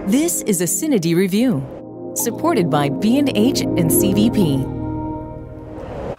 This is a CineD review, supported by B&H and CVP.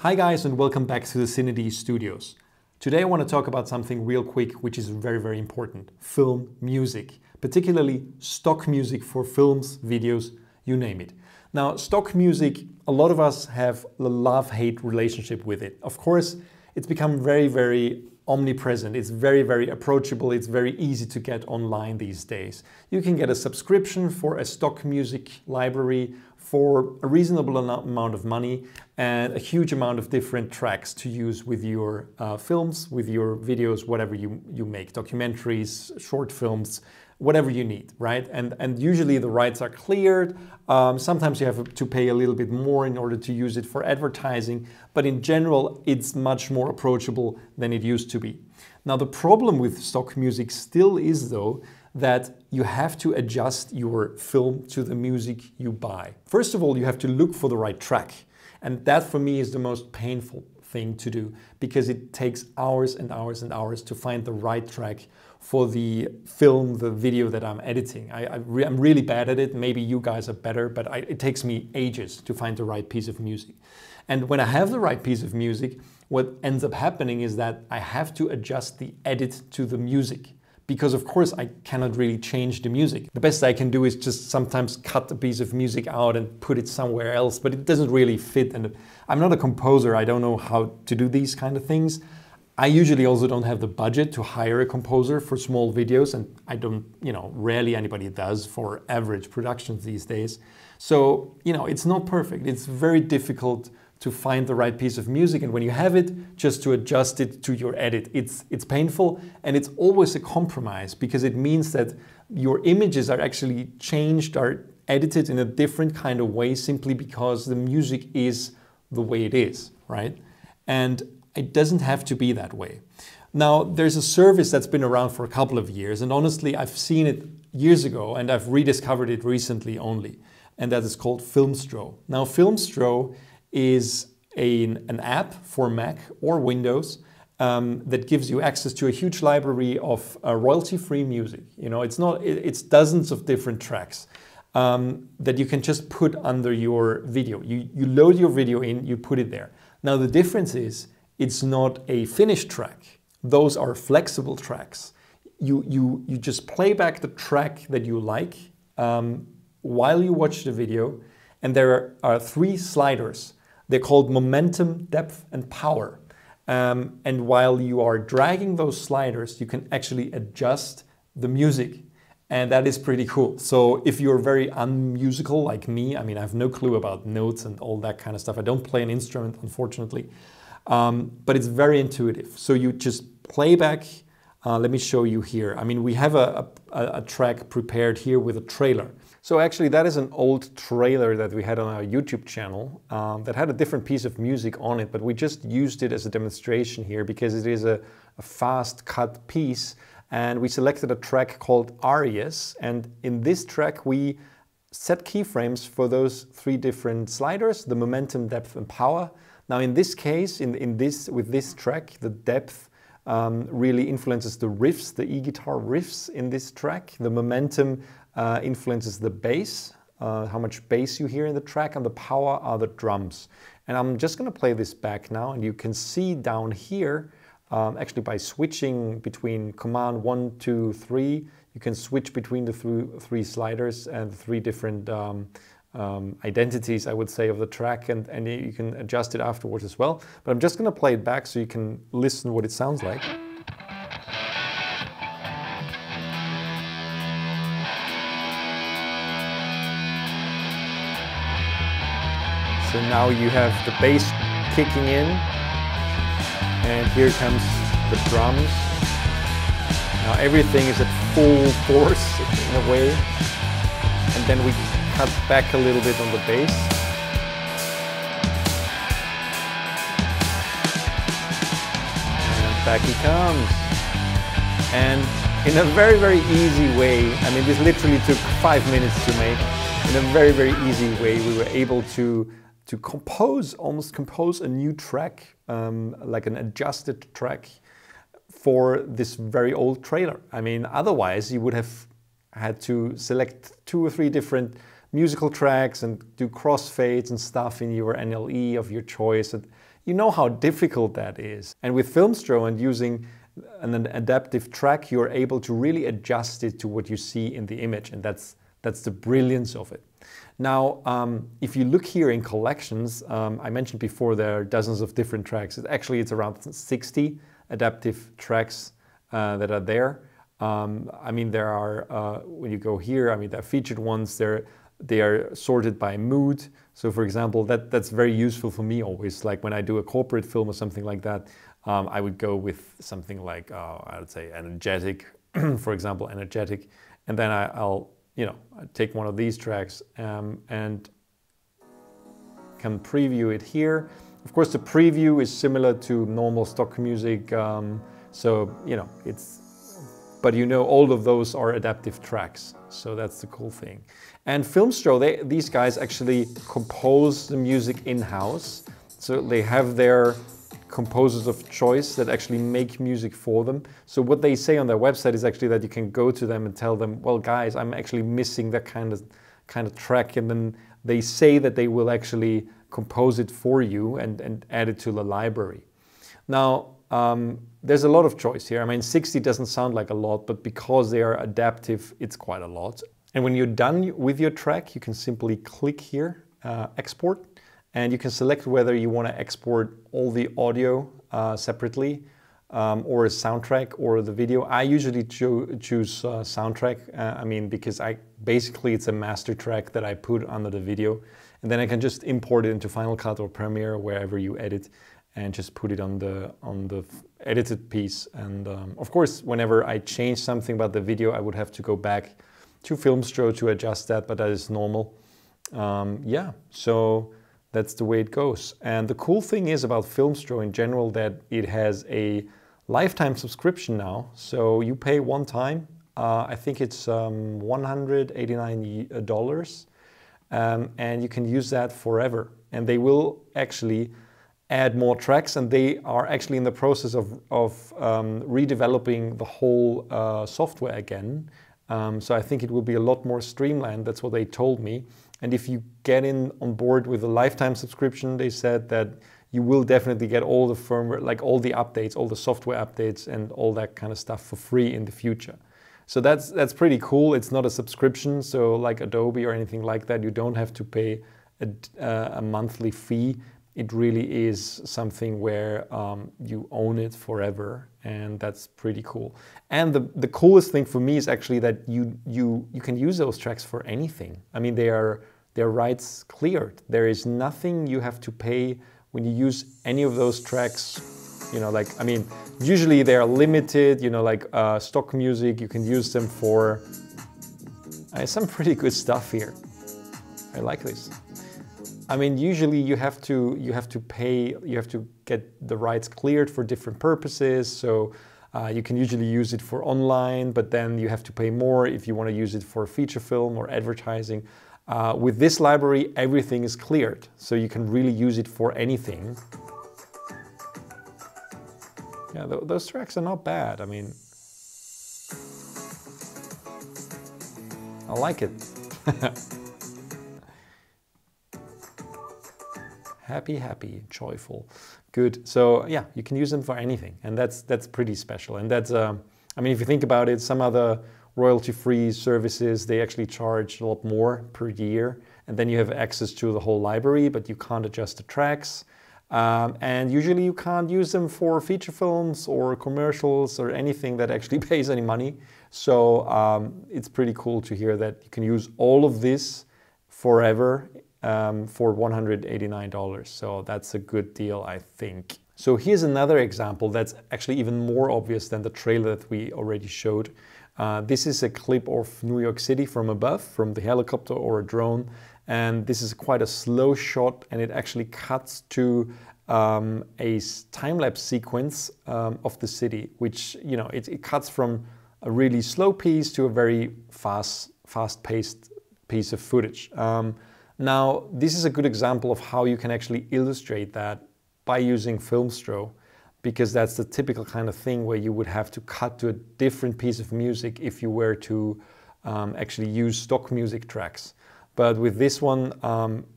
Hi guys, and welcome back to the CineD studios. Today I want to talk about something real quick, which is very, very important. Film music, particularly stock music for films, videos, you name it. Now, stock music, a lot of us have a love-hate relationship with it. Of course, it's become very, very omnipresent. It's very, very approachable. It's very easy to get online these days. You can get a subscription for a stock music library for a reasonable amount of money and a huge amount of different tracks to use with your films, with your videos, whatever you make, documentaries, short films, whatever you need, right? And usually the rights are cleared. Sometimes you have to pay a little bit more in order to use it for advertising, but in general, it's much more approachable than it used to be. Now, the problem with stock music still is, though, that you have to adjust your film to the music you buy. First of all, you have to look for the right track. And that, for me, is the most painful thing to do, because it takes hours and hours and hours to find the right track for the film, the video that I'm editing. I'm really bad at it. Maybe you guys are better, but it takes me ages to find the right piece of music. And when I have the right piece of music, what ends up happening is that I have to adjust the edit to the music. Because of course I cannot really change the music. The best I can do is just sometimes cut a piece of music out and put it somewhere else, but it doesn't really fit. And I'm not a composer, I don't know how to do these kind of things. I usually also don't have the budget to hire a composer for small videos, and I don't, rarely anybody does for average productions these days. So, it's not perfect. It's very difficult to find the right piece of music, and when you have it, just to adjust it to your edit. It's painful, and it's always a compromise, because it means that your images are actually changed, are edited in a different kind of way, simply because the music is the way it is, right? And it doesn't have to be that way. Now, there's a service that's been around for a couple of years, and honestly, I've seen it years ago, and I've rediscovered it recently only, and that is called Filmstro. Now, Filmstro is an app for Mac or Windows that gives you access to a huge library of royalty-free music. It's dozens of different tracks that you can just put under your video. You load your video in, you put it there. Now the difference is, it's not a finished track. Those are flexible tracks. You just play back the track that you like while you watch the video, and there are three sliders. They're called momentum, depth, and power. And while you are dragging those sliders, you can actually adjust the music. And that is pretty cool. So if you're very unmusical like me, I have no clue about notes and all that kind of stuff. I don't play an instrument, unfortunately. But it's very intuitive. So you just play back. Let me show you here. We have a track prepared here with a trailer. So actually that is an old trailer that we had on our YouTube channel that had a different piece of music on it, but we just used it as a demonstration here because it is a fast cut piece, and we selected a track called Arias, and in this track we set keyframes for those three different sliders, the momentum, depth, and power. Now in this case, with this track, the depth really influences the riffs, the e-guitar riffs in this track. The momentum influences the bass, how much bass you hear in the track, and the power are the drums. And I'm just going to play this back now, and you can see down here, actually by switching between command 1, 2, 3, you can switch between the three sliders and the three different identities, I would say, of the track, and you can adjust it afterwards as well. But I'm just going to play it back so you can listen what it sounds like. So now you have the bass kicking in, and here comes the drums. Now everything is at full force in a way, and then we cut back a little bit on the bass. And back he comes. And in a very, very easy way, this literally took 5 minutes to make. In a very, very easy way, we were able to almost compose a new track, like an adjusted track for this very old trailer. Otherwise you would have I had to select 2 or 3 different musical tracks and do crossfades and stuff in your NLE of your choice. And you know how difficult that is. And with Filmstro and using an adaptive track, you're able to really adjust it to what you see in the image. And that's the brilliance of it. Now, if you look here in collections, I mentioned before there are dozens of different tracks. It's around 60 adaptive tracks that are there. I mean, there are, when you go here, I mean, there are featured ones, they are sorted by mood. So for example, that's very useful for me always. Like when I do a corporate film or something like that, I would go with something like, I would say energetic, for example, energetic. And then I'll take one of these tracks and can preview it here. Of course, the preview is similar to normal stock music. So, but all of those are adaptive tracks. So that's the cool thing. And Filmstro, these guys actually compose the music in-house. So they have their composers of choice that actually make music for them. So what they say on their website is actually that you can go to them and tell them, well, guys, I'm actually missing that kind of track. And then they say that they will actually compose it for you and add it to the library. Now, there's a lot of choice here. I mean, 60 doesn't sound like a lot, but because they are adaptive, it's quite a lot. And when you're done with your track, you can simply click here, export, and you can select whether you want to export all the audio separately or a soundtrack or the video. I usually choose soundtrack, because basically it's a master track that I put under the video, and then I can just import it into Final Cut or Premiere, wherever you edit, and just put it on the edited piece. And of course, whenever I change something about the video, I would have to go back to Filmstro to adjust that, but that is normal. So that's the way it goes. And the cool thing is about Filmstro in general that it has a lifetime subscription now. So you pay one time, I think it's $189, and you can use that forever. And they will actually add more tracks, and they are actually in the process of redeveloping the whole software again. So I think it will be a lot more streamlined. That's what they told me. And if you get on board with a lifetime subscription, they said that you will definitely get all the firmware, like all the updates, all the software updates and all that kind of stuff for free in the future. So that's pretty cool. It's not a subscription, so like Adobe or anything like that, you don't have to pay a monthly fee. It really is something where you own it forever, and that's pretty cool. And the coolest thing for me is actually that you can use those tracks for anything. I mean, their rights cleared. There is nothing you have to pay when you use any of those tracks. Usually they are limited. Stock music, you can use them for some pretty good stuff here. I like this. I mean, usually you have to pay, you have to get the rights cleared for different purposes. So you can usually use it for online, but then you have to pay more if you want to use it for feature film or advertising. With this library, everything is cleared, so you can really use it for anything. Yeah, those tracks are not bad. I mean, I like it. Happy, joyful, good. So yeah, you can use them for anything, and that's pretty special. And that's, if you think about it, some other royalty-free services, they actually charge a lot more per year, and then you have access to the whole library, but you can't adjust the tracks. And usually you can't use them for feature films or commercials or anything that actually pays any money. So it's pretty cool to hear that you can use all of this forever for $189. So that's a good deal, I think. So here's another example that's actually even more obvious than the trailer that we already showed. This is a clip of New York City from above, from the helicopter or a drone. And this is quite a slow shot, and it actually cuts to a time-lapse sequence of the city, which, it cuts from a really slow piece to a very fast-paced piece of footage. Now, this is a good example of how you can actually illustrate that by using Filmstro, because that's the typical kind of thing where you would have to cut to a different piece of music if you were to actually use stock music tracks. But with this one,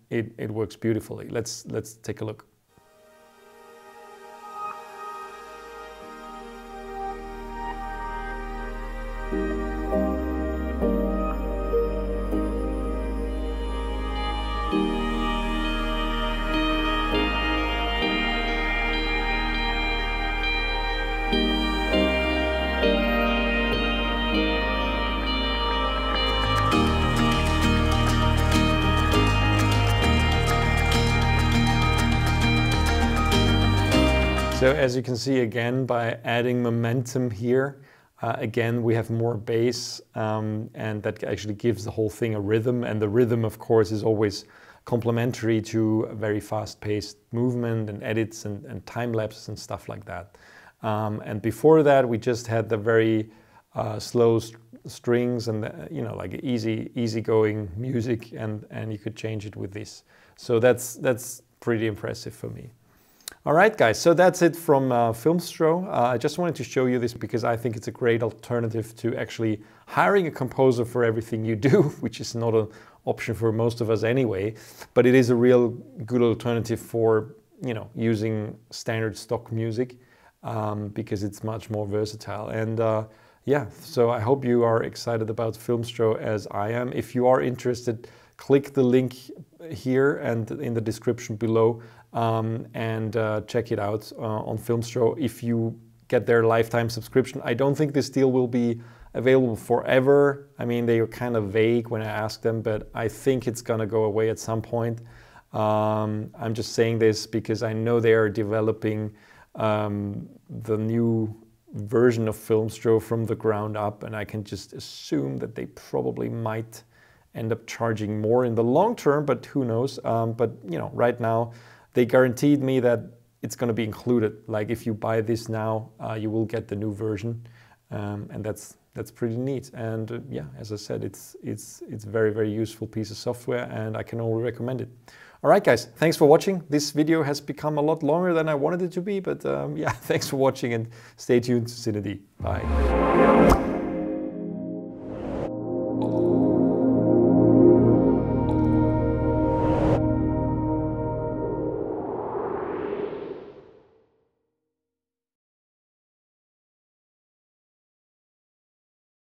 it works beautifully. Let's take a look. So as you can see, again, by adding momentum here, again, we have more bass, and that actually gives the whole thing a rhythm. And the rhythm, of course, is always complementary to a very fast-paced movement and edits and time lapses and stuff like that. And before that, we just had the very slow strings and like easy-going music, and you could change it with this. So that's pretty impressive for me. All right, guys, so that's it from Filmstro. I just wanted to show you this because I think it's a great alternative to actually hiring a composer for everything you do, which is not an option for most of us anyway, but it is a real good alternative for, using standard stock music because it's much more versatile. And yeah, so I hope you are excited about Filmstro as I am. If you are interested, click the link here and in the description below and check it out on Filmstro if you get their lifetime subscription. I don't think this deal will be available forever. I mean, they are kind of vague when I ask them, but I think it's gonna go away at some point. I'm just saying this because I know they are developing the new version of Filmstro from the ground up, and I can just assume that they probably might end up charging more in the long term, but who knows. But right now they guaranteed me that it's going to be included. Like if you buy this now, you will get the new version, and that's pretty neat. And yeah, as I said, it's very, very useful piece of software, and I can only recommend it. All right, guys, thanks for watching. This video has become a lot longer than I wanted it to be, but yeah, thanks for watching and stay tuned to CineD. Bye.